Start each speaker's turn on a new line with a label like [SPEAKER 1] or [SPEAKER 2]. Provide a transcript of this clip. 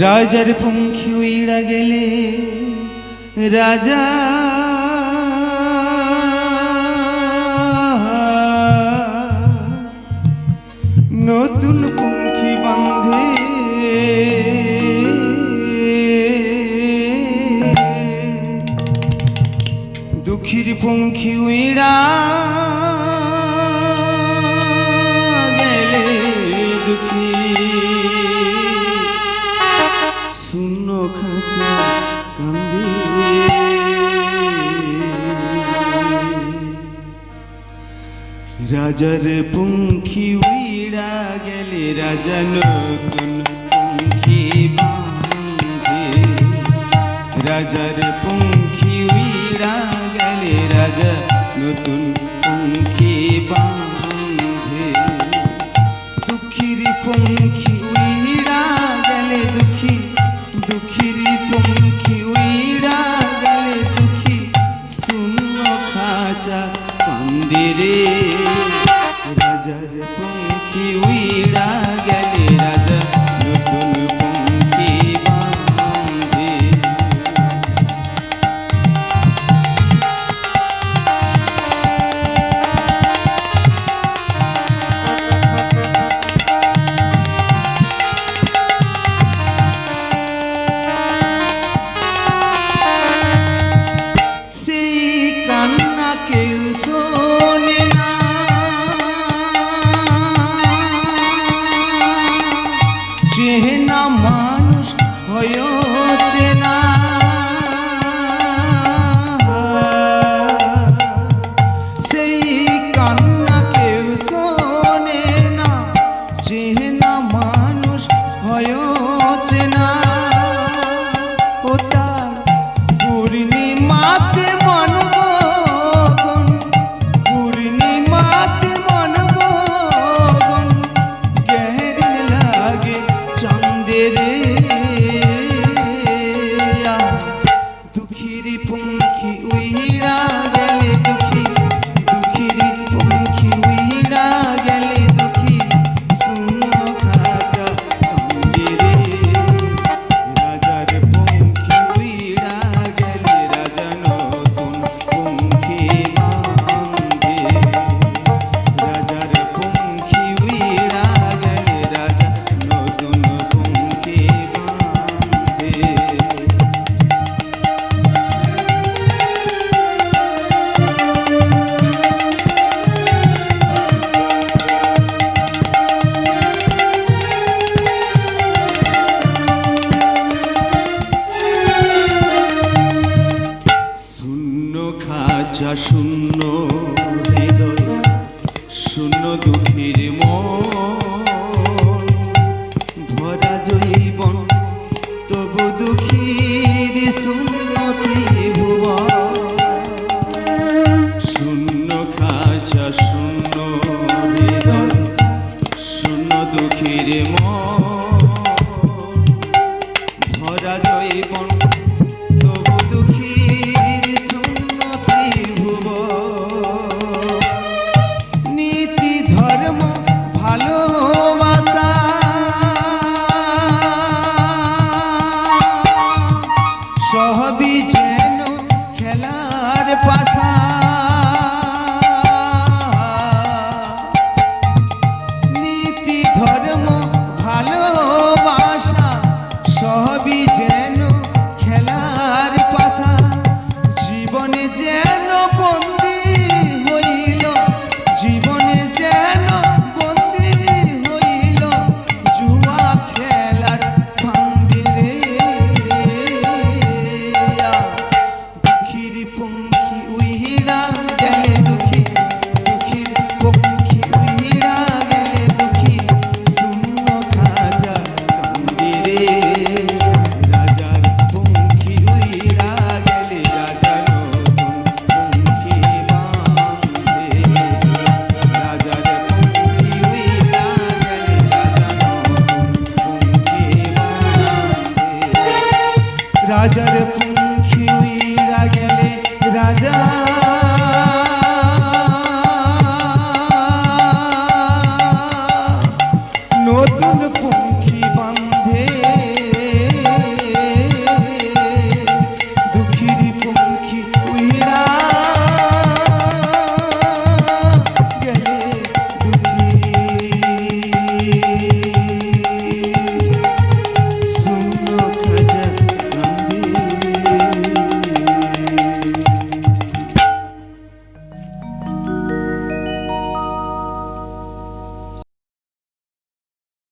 [SPEAKER 1] রাজার পঙ্খী উইড়া গেলে রাজা নতুন পঙ্খী বাঁধে দুঃখীর পঙ্খী উইড়া গেলে দুঃখী শূন্য খাঁচা কান্দে রাজার পঙ্খী উইড়া গেলে রাজা নতুন পঙ্খী বাঁধে রাজার পঙ্খী উইড়া গেলে রাজা নতুন পঙ্খী বাঁধে দুঃখীর পঙ্খী উইড়া গেলে দুঃখী দুঃখীর পঙ্খী উইড়া গেলে দুঃখী শূন্য খাঁচা কান্দে রে রাজার পঙ্খী উইড়া গেলে রাজা নতুন পঙ্খী বাঁধে কেউ শোনে না চেনা মানুষ হয়েছে না সেই কান্না কেউ শোনে না চেনা মানুষ হয়েছে না ও তার পূর্ণিমাতে মন পঙ্খী উইড়া গেলে দুঃখী দুঃখীর পঙ্খী উইড়া গেলে দুঃখী শূন্য খাঁচা কান্দে রে রাজার পঙ্খী উইড়া গেলে রাজা নতুন পঙ্খী বাঁধে রাজার পঙ্খী উইড়া গেলে রাজা নতুন পঙ্খী বাঁধে খাঁচা শূন্য হৃদয় শূন্য দুঃখীর মন ভরা জৈবন তবু দুঃখীর শূন্য ত্রিভুবন শূন্য খাঁচা শূন্য হৃদয় শূন্য দুঃখীর মন ভরা জৈবন তবু দুঃখীর নীতি ধর্ম ভালোবাসা সবই যেন খেলার পাশা নীতি ধর্ম ভালোবাসা সবই যেন খেলার পাশা জীবনে যেন বন্দী হইল জীবনে যেন বন্দী হইল জুয়া খেলার ফান্দে রে দুঃখীর পঙ্খী উইড়া গেলে দুঃখী দুঃখীর পঙ্খী উইড়া গেলে দুঃখী শূন্য খাঁচা কান্দে রে রাজার পঙ্খী উইড়া গেলে রাজা নতুন পঙ্খী বাঁধে রাজার পঙ্খী উইড়া গেলে রাজা নতুন পঙ্খী বাঁধে রাজার